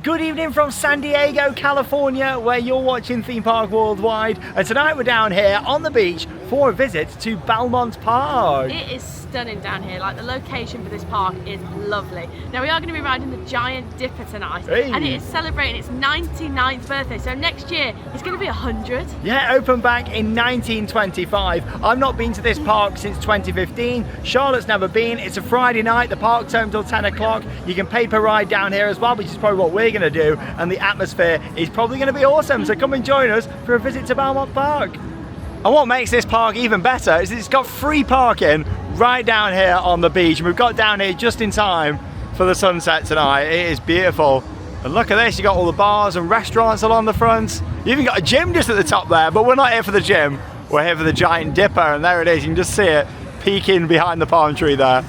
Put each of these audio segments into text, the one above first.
Good evening from San Diego, California, where you're watching Theme Park Worldwide. And tonight we're down here on the beach for a visit to Belmont Park. It is stunning down here. Like, the location for this park is lovely. Now we are going to be riding the Giant Dipper tonight, and it is celebrating its 99th birthday. So next year it's going to be 100. Yeah, opened back in 1925. I've not been to this park since 2015. Charlotte's never been. It's a Friday night. The park's open till 10 o'clock. You can pay per ride down here as well, which is probably what we're going to do. And the atmosphere is probably going to be awesome. So come and join us for a visit to Belmont Park. And what makes this park even better is it's got free parking right down here on the beach. And we've got down here just in time for the sunset tonight. It is beautiful. And look at this, you got all the bars and restaurants along the front. You even got a gym just at the top there, but we're not here for the gym. We're here for the Giant Dipper, and there it is. You can just see it peeking behind the palm tree there.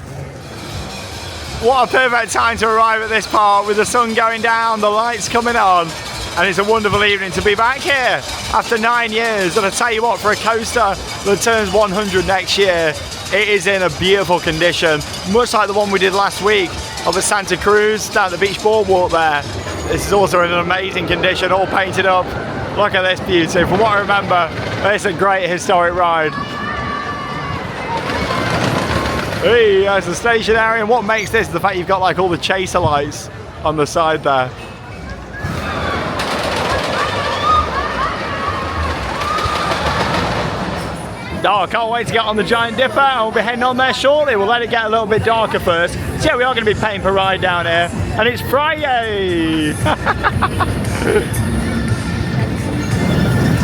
What a perfect time to arrive at this park with the sun going down, the lights coming on. And it's a wonderful evening to be back here after 9 years. And I tell you what, for a coaster that turns 100 next year, it is in a beautiful condition, much like the one we did last week of the Santa Cruz down the beach boardwalk there. This is also in an amazing condition, all painted up. Look at this beauty. From what I remember, it's a great historic ride. Hey, there's the station area, and what makes this is the fact you've got like all the chaser lights on the side there. Oh, I can't wait to get on the Giant Dipper, and we'll be heading on there shortly. We'll let it get a little bit darker first. So yeah, we are going to be paying per ride down here, and it's Friday!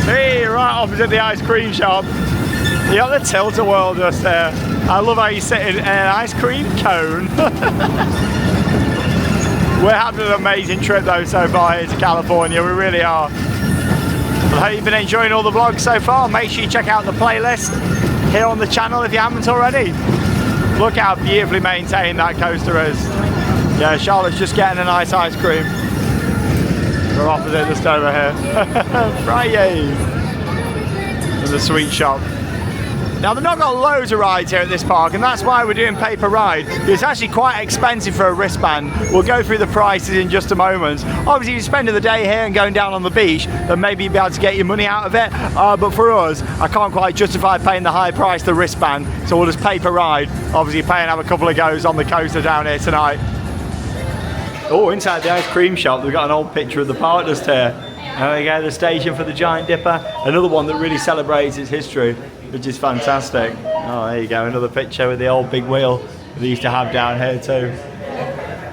Hey, right opposite the ice cream shop. You got the tilt-a-whirl just there. I love how you sit in an ice cream cone. We're having an amazing trip though so far here to California, we really are. I hope you've been enjoying all the vlogs so far. Make sure you check out the playlist here on the channel if you haven't already. Look how beautifully maintained that coaster is. Yeah, Charlotte's just getting a nice ice cream. We're opposite just over here. Friday! There's a sweet shop. Now they've not got loads of rides here at this park, and that's why we're doing pay per ride. It's actually quite expensive for a wristband. We'll go through the prices in just a moment. Obviously if you're spending the day here and going down on the beach, then maybe you'll be able to get your money out of it. But for us, I can't quite justify paying the high price of the wristband, so we'll just pay per ride. Obviously pay and have a couple of goes on the coaster down here tonight. Oh, inside the ice cream shop, they've got an old picture of the park just here. There we go, the station for the Giant Dipper. Another one that really celebrates its history, which is fantastic. Oh, there you go, another picture with the old big wheel that they used to have down here too.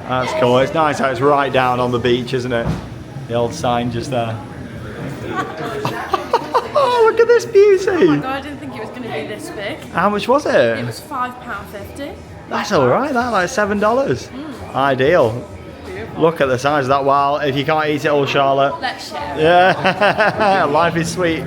That's cool. It's nice how it's right down on the beach, isn't it? The old sign just there. Oh, look at this beauty! Oh my god, I didn't think it was going to be this big. How much was it? It was £5.50. That's alright, that, like $7. Ideal. Look at the size of that. Well, if you can't eat it all, Charlotte. Let's share. Yeah, life is sweet.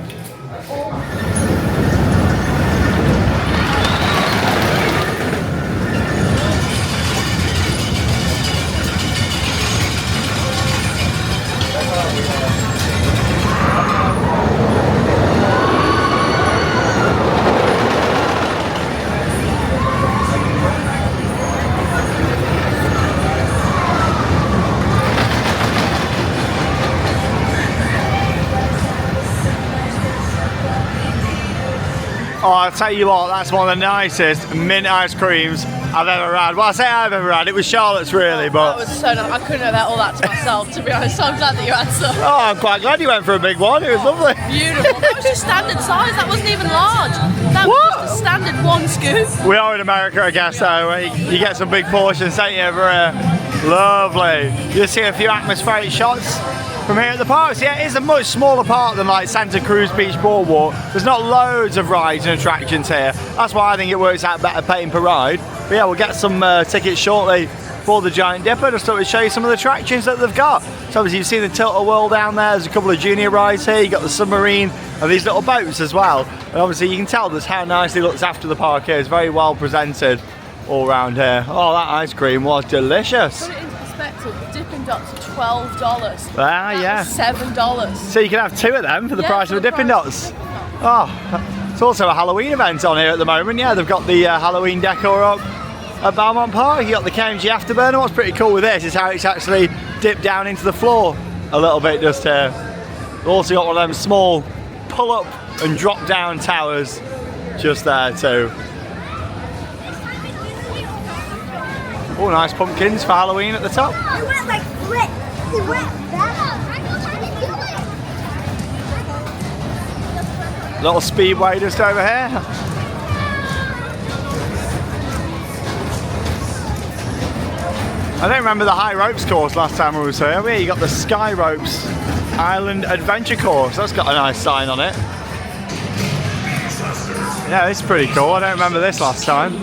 Oh, I'll tell you what, that's one of the nicest mint ice creams I've ever had. Well, I say I've ever had, it was Charlotte's really, but... That was so nice. I couldn't have had all that to myself, to be honest, so I'm glad that you had some. Oh, I'm quite glad you went for a big one, it was lovely. Beautiful. That was just standard size, that wasn't even large. That was just a standard one scoop. We are in America, I guess, so you get some big portions, don't you, over here? Lovely. You'll see a few atmospheric shots from here at the park. So yeah, it is a much smaller park than like Santa Cruz Beach Boardwalk. There's not loads of rides and attractions here. That's why I think it works out better paying per ride. But yeah, we'll get some tickets shortly for the Giant Dipper. Just thought we'd show you some of the attractions that they've got. So obviously you've seen the tilt-a-whirl down there. There's a couple of junior rides here. You've got the submarine and these little boats as well. And obviously you can tell just how nicely looks after the park here. It's very well presented all around here. Oh, that ice cream was delicious. Put it into perspective, the Dippin' Dots are $12. Ah, yeah. $7. So you can have two of them for the price of a Dippin' Dots. Oh, it's also a Halloween event on here at the moment. Yeah, they've got the Halloween decor up at Belmont Park. You got the KMG Afterburner. What's pretty cool with this is how it's actually dip down into the floor a little bit just here. We've also got one of them small pull up and drop down towers just there too. Oh, nice pumpkins for Halloween at the top. It went like flip. It went better. Little speedway just over here. I don't remember the high ropes course last time we was here. Oh, yeah, you got the Sky Ropes Island Adventure Course. That's got a nice sign on it. Yeah, this is pretty cool. I don't remember this last time.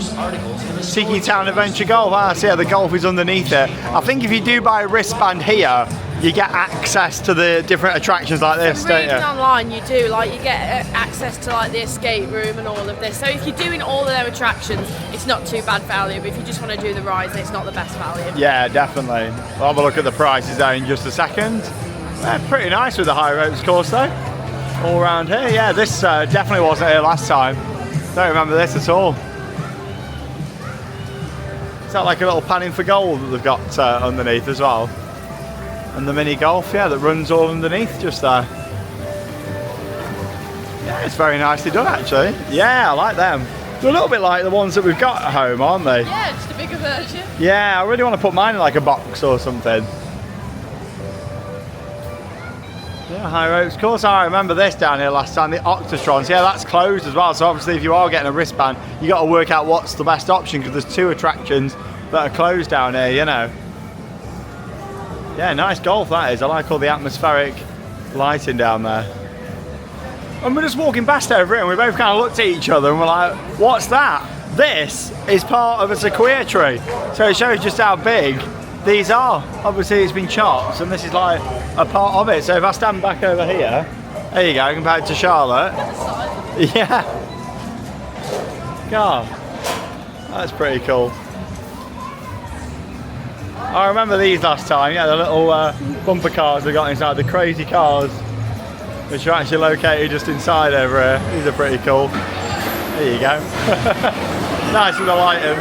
Tiki Town Adventure Golf. Ah, so yeah, the golf is underneath it. I think if you do buy a wristband here, you get access to the different attractions like this, don't you? Online, you do. Like, you get access to like the escape room and all of this. So if you're doing all of their attractions, it's not too bad value. But if you just want to do the rides, it's not the best value. Yeah, definitely. We'll have a look at the prices there in just a second. Pretty nice with the high ropes course though. All around here. Yeah, this definitely wasn't here last time. Don't remember this at all. Is that like a little panning for gold that they've got underneath as well? And the mini golf, yeah, that runs all underneath just there. Yeah, it's very nicely done actually. Yeah, I like them. They're a little bit like the ones that we've got at home, aren't they? Yeah, just a bigger version. Yeah, I really want to put mine in like a box or something. Yeah, high ropes course. I remember this down here last time, the Octatrons. Yeah, that's closed as well. So obviously if you are getting a wristband, you got to work out what's the best option because there's 2 attractions that are closed down here, you know. Yeah, nice golf that is. I like all the atmospheric lighting down there. And we're just walking past over it and we both kind of looked at each other and we're like, what's that? This is part of a sequoia tree. So it shows just how big these are. Obviously it's been chopped and this is like a part of it. So if I stand back over here, there you go, compared to Charlotte. Yeah. God, that's pretty cool. I remember these last time, yeah, the little bumper cars they got inside, the crazy cars, which are actually located just inside over here. These are pretty cool. There you go. Nice with the lighting.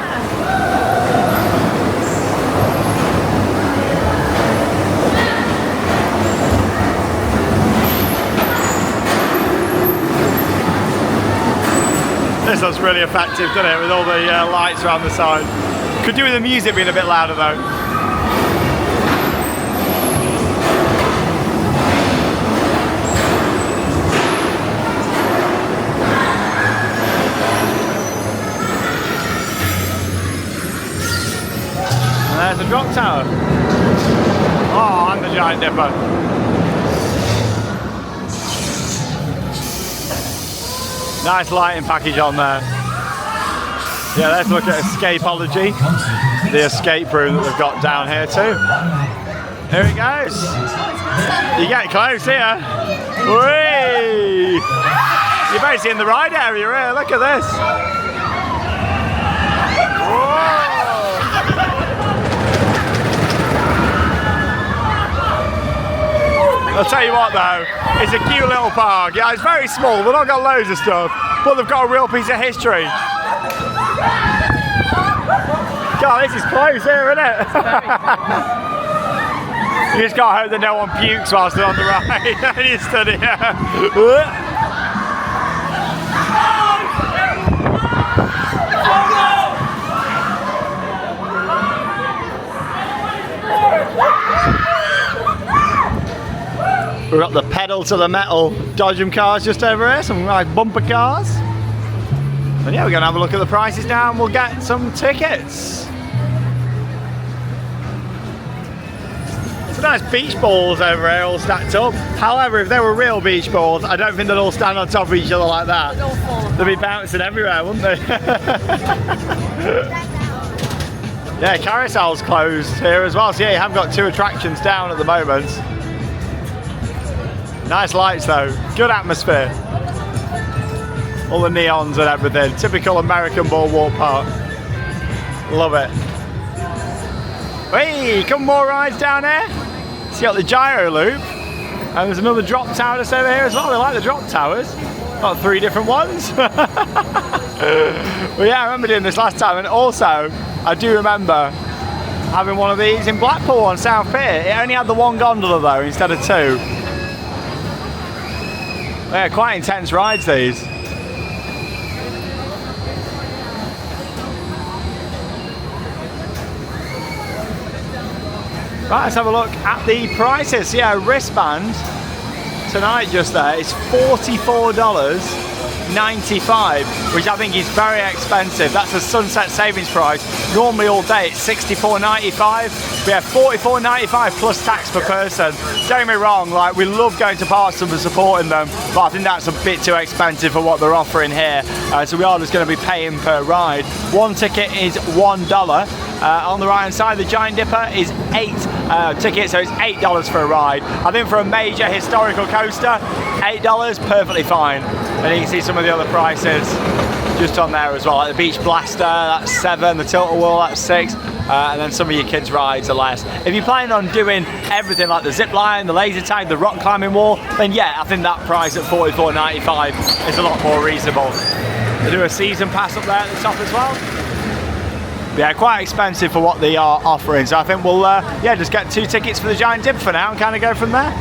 This looks really effective, doesn't it, with all the lights around the side. Could do with the music being a bit louder though. There's the drop tower. Oh, and the Giant Dipper. Nice lighting package on there. Yeah, let's look at Escapology, the escape room that they've got down here too. Here it goes. You get close here. Whee! You're basically in the ride area here. Look at this. Whoa! I'll tell you what though, it's a cute little park. Yeah, it's very small, they've not got loads of stuff, but they've got a real piece of history. God, this is close here, isn't it? You just gotta hope that no one pukes whilst they're on the ride. And you stood here. We've got the pedal to the metal Dodgem cars just over here, some nice bumper cars. And yeah, we're going to have a look at the prices now and we'll get some tickets. Some nice beach balls over here all stacked up. However, if they were real beach balls, I don't think they'd all stand on top of each other like that. They'd be bouncing everywhere, wouldn't they? Yeah, Carousel's closed here as well. So yeah, you have got 2 attractions down at the moment. Nice lights though, good atmosphere. All the neons and everything, typical American boardwalk park. Love it. Hey, couple more rides down here. So you got the gyro loop, and there's another drop tower just over here as well. They like the drop towers. Got 3 different ones. Well, yeah, I remember doing this last time, and also I do remember having one of these in Blackpool on South Pier. It only had the one gondola though instead of two. Yeah, quite intense rides these. Right, let's have a look at the prices. Yeah, wristband tonight just there is $44.95, which I think is very expensive. That's a sunset savings price. Normally all day it's $64.95. We have $44.95 plus tax per person. Don't get me wrong, like we love going to parks and supporting them, but I think that's a bit too expensive for what they're offering here. So we are just going to be paying per ride. One ticket is $1. On the right hand side, the Giant Dipper is 8 tickets, so it's $8 for a ride. I think for a major historical coaster, $8, perfectly fine. And you can see some of the other prices just on there as well, like the Beach Blaster, that's $7, the Tilt-A-Whirl, that's $6, and then some of your kids' rides are less. If you're planning on doing everything like the zip line, the laser tag, the rock climbing wall, then yeah, I think that price at $44.95 is a lot more reasonable. They do a season pass up there at the top as well. Yeah, quite expensive for what they are offering, so I think we'll yeah, just get 2 tickets for the Giant Dipper for now and kind of go from there.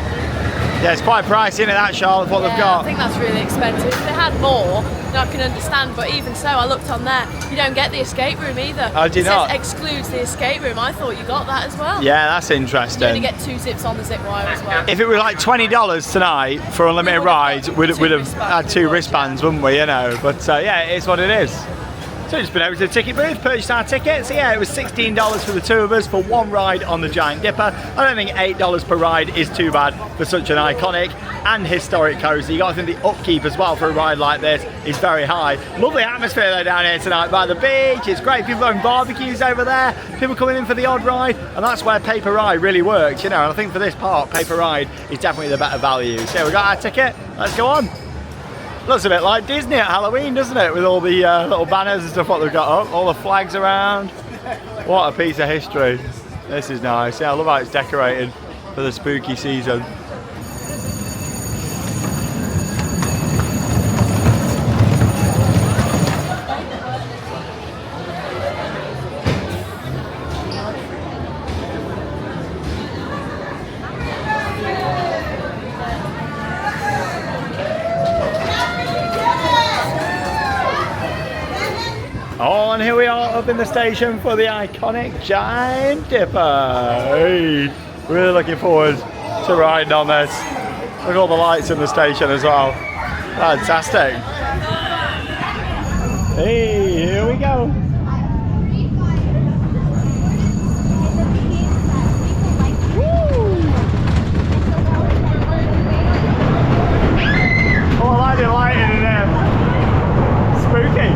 Yeah, it's quite pricey, isn't it, that, Charlotte, what they've got? I think that's really expensive. If they had more, then I can understand, but even so, I looked on there, you don't get the escape room either. Oh, do you not? It says excludes the escape room. I thought you got that as well. Yeah, that's interesting. You only get 2 zips on the zip wire as well. If it were like $20 tonight for unlimited rides, we'd have had 2 wristbands, wouldn't we, you know? But yeah, it is what it is. So just been over to the ticket booth, purchased our tickets. So yeah, it was $16 for the 2 of us for 1 ride on the Giant Dipper. I don't think $8 per ride is too bad for such an iconic and historic coaster. You got to think the upkeep as well for a ride like this is very high. Lovely atmosphere though down here tonight by the beach. It's great. People having barbecues over there. People coming in for the odd ride, and that's where Paper Ride really works, you know. And I think for this park, Paper Ride is definitely the better value. So yeah, we got our ticket. Let's go on. Looks a bit like Disney at Halloween, doesn't it? With all the little banners and stuff what they've got up, all the flags around. What a piece of history. This is nice. Yeah, I love how it's decorated for the spooky season. Oh, and here we are up in the station for the iconic Giant Dipper. Hey, really looking forward to riding on this. Look at all the lights in the station as well. Fantastic. Hey, here we go. Oh, I like the lighting in there. Spooky.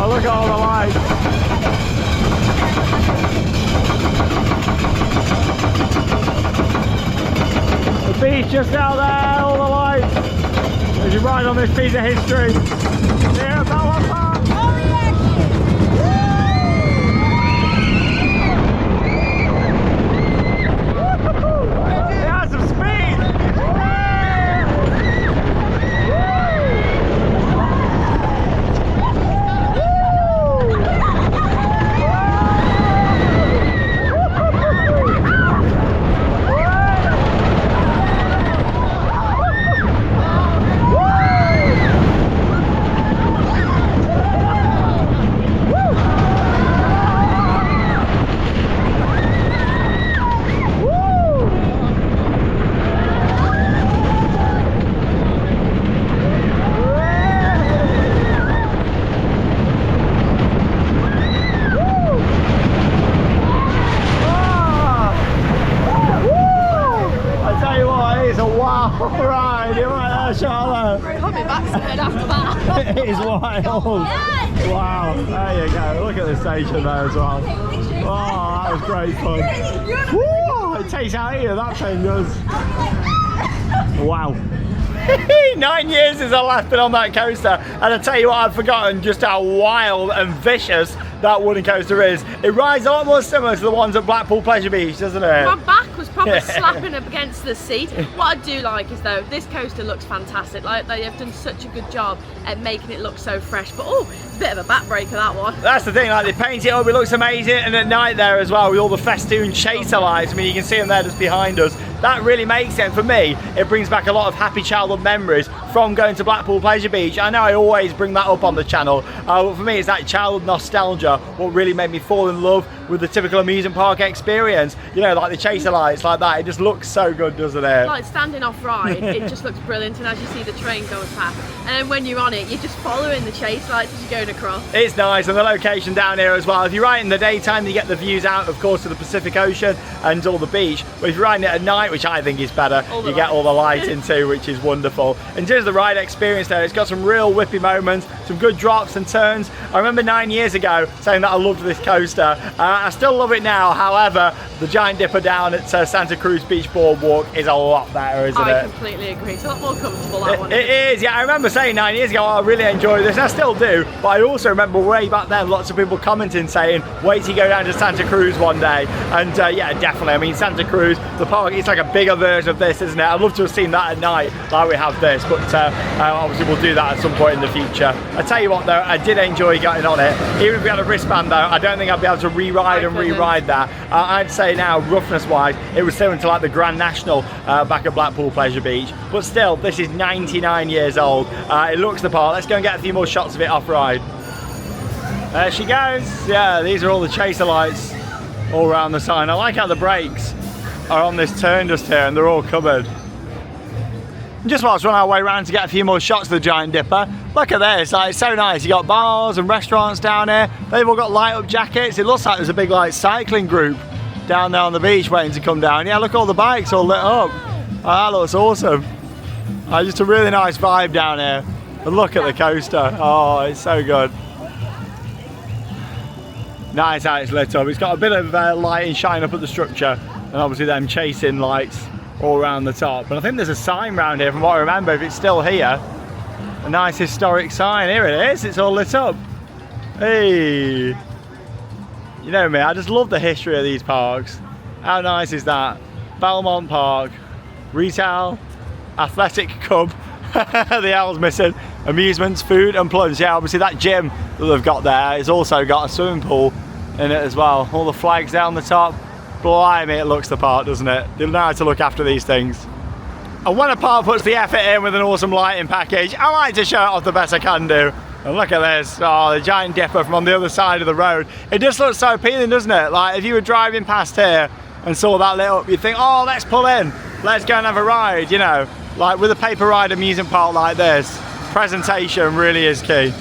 Look at all the lights. The beach just out there, all the lights. As you ride on this piece of history here at Belmont Park. It has some speed. Ride, you right there, Charlotte? Probably backside after that. It is wild. Wow, there you go. Look at the station there as well. Oh, that was great fun. Woo! It takes out here, that thing does. Wow. 9 years since I last been on that coaster, and I tell you what, I've forgotten just how wild and vicious that wooden coaster is. It rides a lot more similar to the ones at Blackpool Pleasure Beach, doesn't it? My back was probably slapping up against the seat. What I do like is though, this coaster looks fantastic. Like they have done such a good job at making it look so fresh. But oh, it's a bit of a back breaker, that one. That's the thing, like they paint it up, it looks amazing, and at night there as well with all the festoon chaser lights. I mean, you can see them there just behind us. That really makes it. For me, it brings back a lot of happy childhood memories from going to Blackpool Pleasure Beach. I know I always bring that up on the channel, but for me it's that childhood nostalgia what really made me fall in love with the typical amusement park experience. You know, like the chaser lights like that, it just looks so good, doesn't it? Like standing off ride, it just looks brilliant, and as you see the train going past, and then when you're on it, you're just following the chase lights as you're going across. It's nice, and the location down here as well. If you're riding in the daytime, you get the views out, of course, to the Pacific Ocean and all the beach, but if you're riding it at night, which I think is better, you get all the lighting too, which is wonderful. In terms of the ride experience there, it's got some real whippy moments, some good drops and turns. I remember 9 years ago saying that I loved this coaster. I still love it now, however, the Giant Dipper down at Santa Cruz Beach Boardwalk is a lot better, isn't it? I completely agree. It's a lot more comfortable, that one. It is, yeah. I remember saying 9 years ago, I really enjoyed this, and I still do, but I also remember way back then lots of people commenting saying, wait till you go down to Santa Cruz one day. And yeah, definitely. I mean, Santa Cruz, the park, it's like a bigger version of this, isn't it? I'd love to have seen that at night like we have this, but obviously we'll do that at some point in the future. I tell you what though, I did enjoy getting on it. Even if we had a wristband though, I don't think I'd be able to re-ride that. I'd say now, roughness wise, it was similar to like the Grand National back at Blackpool Pleasure Beach, but still, this is 99 years old. It looks the part. Let's go and get a few more shots of it off ride. There she goes. Yeah, these are all the chaser lights all around the sign. I like how the brakes are on this turn just here, and they're all covered. And just whilst we're on our way around to get a few more shots of the Giant Dipper, look at this, like, it's so nice. You got bars and restaurants down here. They've all got light up jackets. It looks like there's a big like cycling group down there on the beach waiting to come down. Yeah, look at all the bikes all lit up. Oh, that looks awesome. Just a really nice vibe down here. And look at the coaster. Oh, it's so good. Nice how it's lit up. It's got a bit of lighting shining up at the structure, and obviously them chasing lights all around the top. And I think there's a sign around here, from what I remember, if it's still here. A nice historic sign. Here it is. It's all lit up. Hey. You know me, I just love the history of these parks. How nice is that? Belmont Park, retail, athletic club, the L's missing, amusements, food and plunge. Yeah, obviously that gym that they've got there has also got a swimming pool in it as well. All the flags down the top. Blimey, it looks the part, doesn't it? They know how to look after these things. And when a park puts the effort in with an awesome lighting package, I like to show it off the best I can do. And look at this, oh, the Giant Dipper from on the other side of the road. It just looks so appealing, doesn't it? Like if you were driving past here and saw that lit up, you'd think, oh, let's pull in, let's go and have a ride, you know. Like with a paper ride amusement park like this, presentation really is key.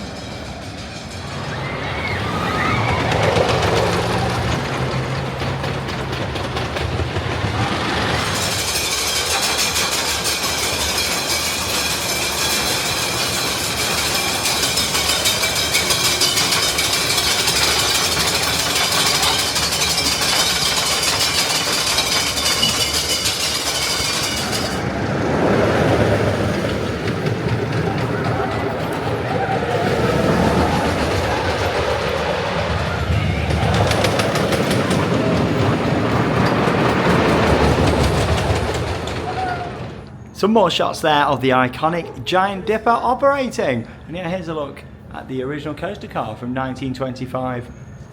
Some more shots there of the iconic Giant Dipper operating. And yeah, here's a look at the original coaster car from 1925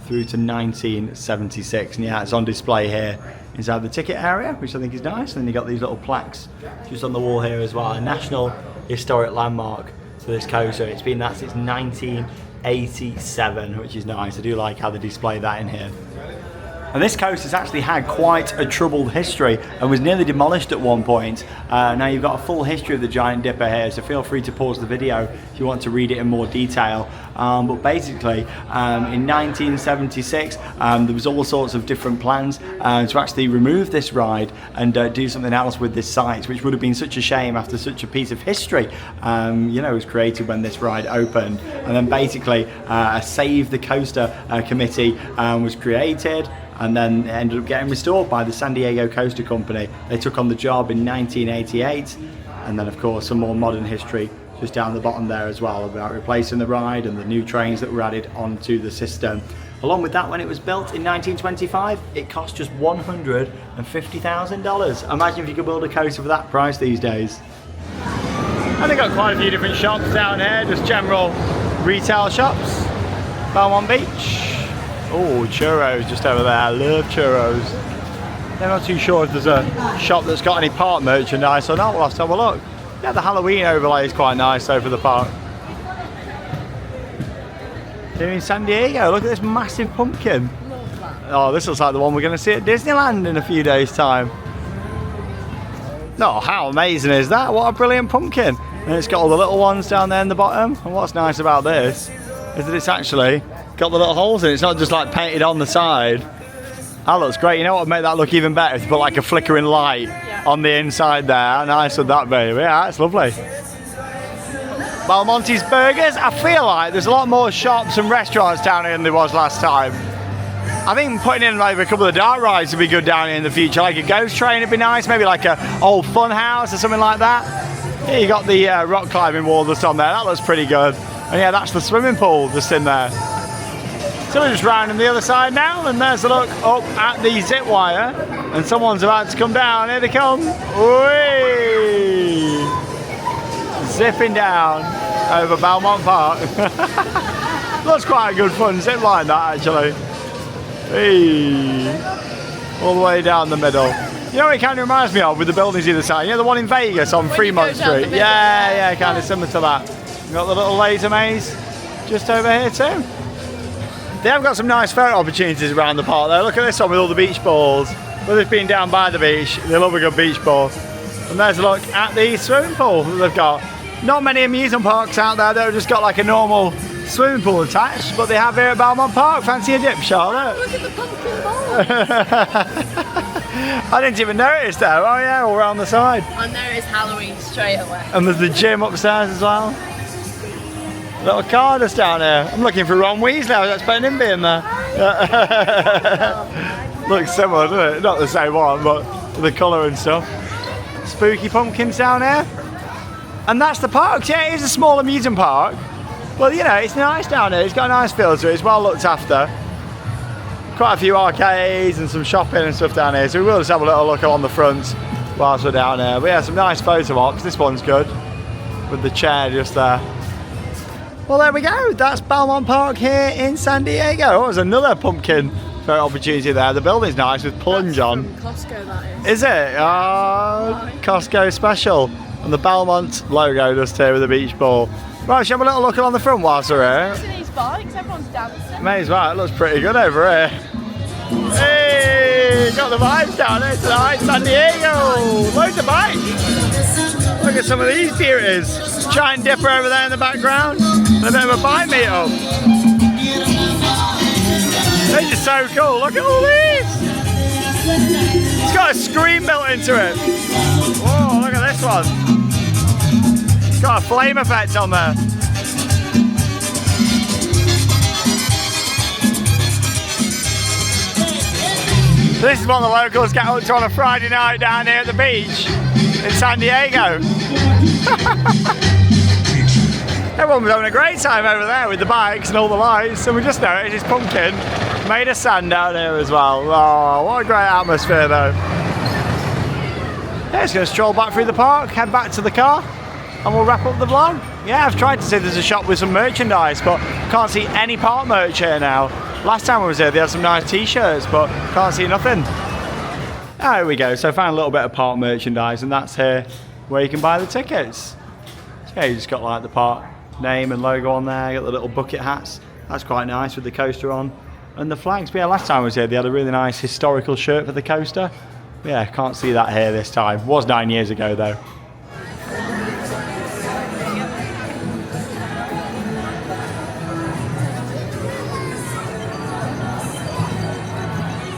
through to 1976. And yeah, it's on display here inside the ticket area, which I think is nice. And then you got these little plaques just on the wall here as well. A National Historic Landmark for this coaster. It's been that since 1987, which is nice. I do like how they display that in here. And this coaster's actually had quite a troubled history and was nearly demolished at one point. Now you've got a full history of the Giant Dipper here, so feel free to pause the video if you want to read it in more detail. But basically, in 1976, there was all sorts of different plans to actually remove this ride and do something else with this site, which would have been such a shame after such a piece of history, you know, was created when this ride opened. And then basically, a Save the Coaster committee was created, and then it ended up getting restored by the San Diego Coaster Company. They took on the job in 1988, And then of course some more modern history just down the bottom there as well, about replacing the ride and the new trains that were added onto the system. Along with that, when it was built in 1925, it cost just $150,000. Imagine if you could build a coaster for that price these days. And they've got quite a few different shops down here, just general retail shops. Belmont Beach. Oh, churros just over there. I love churros. They're not too sure if there's a shop that's got any park merchandise or not. We'll have to have a look. Yeah, the Halloween overlay is quite nice over the park. Here in San Diego, look at this massive pumpkin. Oh, this looks like the one we're going to see at Disneyland in a few days' time. Oh, how amazing is that? What a brilliant pumpkin. And it's got all the little ones down there in the bottom. And what's nice about this is that it's actually got the little holes in it. It's not just like painted on the side. That looks great. You know what would make that look even better? If you put like a flickering light on the inside there. How nice would that be? Yeah, that's lovely. Belmonte's Burgers. I feel like there's a lot more shops and restaurants down here than there was last time. I think putting in maybe a couple of dark rides would be good down here in the future. Like a ghost train would be nice. Maybe like a old fun house or something like that. Yeah, you got the rock climbing wall that's on there. That looks pretty good. And yeah, that's the swimming pool just in there. So we're just rounding the other side now, and there's a look up at the zip wire, and someone's about to come down. Here they come. Whee! Zipping down over Belmont Park. That's quite a good fun zip line, that actually. Whee! All the way down the middle. You know what it kind of reminds me of with the buildings either side? You know the one in Vegas on Fremont Street? Yeah, kind of similar to that. We've got the little laser maze just over here too. They have got some nice photo opportunities around the park though. Look at this one with all the beach balls. With this being down by the beach, they love a good beach ball. And there's a look at the swimming pool that they've got. Not many amusement parks out there that have just got like a normal swimming pool attached, but they have here at Belmont Park. Fancy a dip, Charlotte? Look at the pumpkin ball. I didn't even notice that. Oh yeah, all around the side. I noticed Halloween straight away. And there's the gym upstairs as well. Little car just down here. I'm looking for Ron Weasley. I was expecting him being there. Looks similar, doesn't it? Not the same one, but the colour and stuff. Spooky pumpkins down here. And that's the park. Yeah, it is a small amusement park. Well, you know, it's nice down here. It's got a nice feel to it. It's well looked after. Quite a few arcades and some shopping and stuff down here. So we will just have a little look on the front whilst we're down here. But yeah, some nice photo ops. This one's good. With the chair just there. Well, there we go. That's Belmont Park here in San Diego. Oh, there's another pumpkin photo opportunity there. The building's nice with plunge on. Costco, that is it? Oh, Costco special. And the Belmont logo just here with the beach ball. Right, shall we have a little look on the front whilst we're here? Look at these bikes, everyone's dancing. May as well, it looks pretty good over here. Hey, got the vibes down here tonight, San Diego. Loads of bikes. Look at some of these beauties. Giant dipper over there in the background. And a bit of a bike meet up. They're just so cool. Look at all these. It's got a screen built into it. Whoa, look at this one. It's got a flame effect on there. This is what the locals get up to on a Friday night down here at the beach in San Diego. Everyone was having a great time over there with the bikes and all the lights, and we just noticed this pumpkin made of sand down here as well. Oh, what a great atmosphere though. Yeah, just going to stroll back through the park, head back to the car, and we'll wrap up the vlog. Yeah, I've tried to see if there's a shop with some merchandise, but can't see any park merch here now. Last time I was here, they had some nice t-shirts, but can't see nothing. There we go, so I found a little bit of park merchandise, and that's here where you can buy the tickets. So yeah, you just got like the park name and logo on there, got the little bucket hats. That's quite nice with the coaster on. And the flags. But yeah, last time I was here, they had a really nice historical shirt for the coaster. But yeah, can't see that here this time. Was 9 years ago though.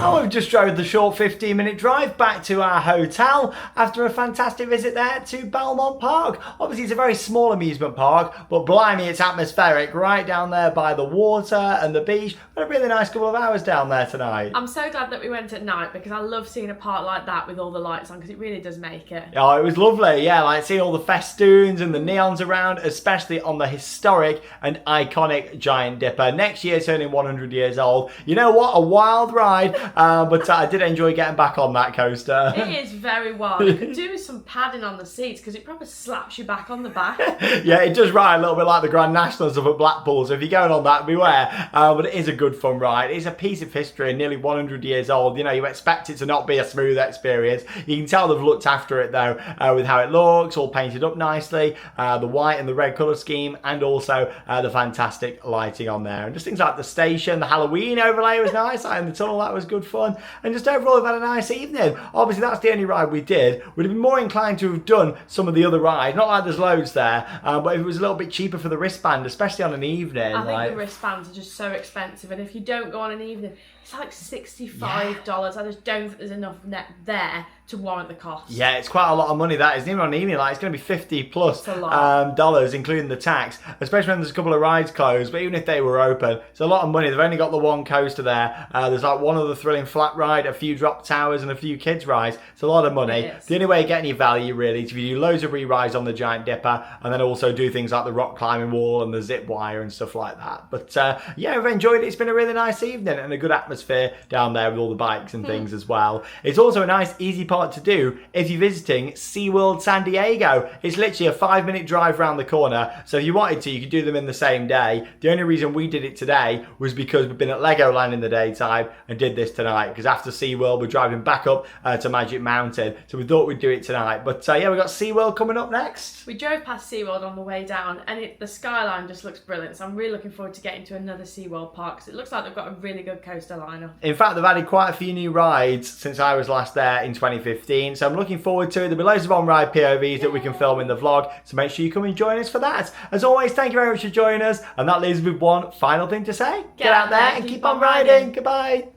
And we've just drove the short 15-minute drive back to our hotel after a fantastic visit there to Belmont Park. Obviously, it's a very small amusement park, but blimey, it's atmospheric right down there by the water and the beach. Had a really nice couple of hours down there tonight. I'm so glad that we went at night because I love seeing a park like that with all the lights on because it really does make it. Oh, it was lovely. Yeah, like seeing all the festoons and the neons around, especially on the historic and iconic Giant Dipper. Next year, turning 100 years old. You know what? A wild ride, but I did enjoy getting back on that coaster. It is very wild. You could do with some padding on the seats because it probably slaps you back on the back. Yeah, it does ride a little bit like the Grand Nationals up at Blackpool, so if you're going on that, beware. But it is a good fun ride. It's a piece of history, nearly 100 years old. You know, you expect it to not be a smooth experience. You can tell they've looked after it though, with how it looks, all painted up nicely, the white and the red colour scheme, and also the fantastic lighting on there. And just things like the station, the Halloween overlay was nice, and the tunnel, that was good fun. And just overall, we've had a nice evening. Obviously, that's the only ride we did. We'd have been more inclined to have done some of the other rides. Not like there's loads there, but if it was a little bit cheaper for the wristband, especially on an evening. I think the wristbands are just so expensive, and if you don't go on an evening, it's like $65. I just don't think there's enough net there to warrant the cost. Yeah, it's quite a lot of money. That isn't even on an evening. Like, it's going to be $50 plus dollars, including the tax, especially when there's a couple of rides closed. But even if they were open, it's a lot of money. They've only got the one coaster there. There's like one other thrilling flat ride, a few drop towers, and a few kids rides. It's a lot of money. The only way you get any value really is if you do loads of re-rides on the Giant Dipper, and then also do things like the rock climbing wall and the zip wire and stuff like that. But yeah, I've enjoyed it. It's been a really nice evening and a good atmosphere down there with all the bikes and things as well. It's also a nice easy part to do if you're visiting SeaWorld San Diego. It's literally a 5-minute drive around the corner, so if you wanted to, you could do them in the same day. The only reason we did it today was because we've been at Legoland in the daytime and did this tonight, because after SeaWorld we're driving back up to Magic Mountain, so we thought we'd do it tonight. But yeah, we've got SeaWorld coming up next. We drove past SeaWorld on the way down, and the skyline just looks brilliant, so I'm really looking forward to getting to another SeaWorld park because it looks like they've got a really good coaster lineup. In fact, they've added quite a few new rides since I was last there in 2015, so I'm looking forward to it. There'll be loads of on-ride POVs that we can film in the vlog, so make sure you come and join us for that. As always, thank you very much for joining us, and that leaves me with one final thing to say. Get out there and keep on riding. Goodbye.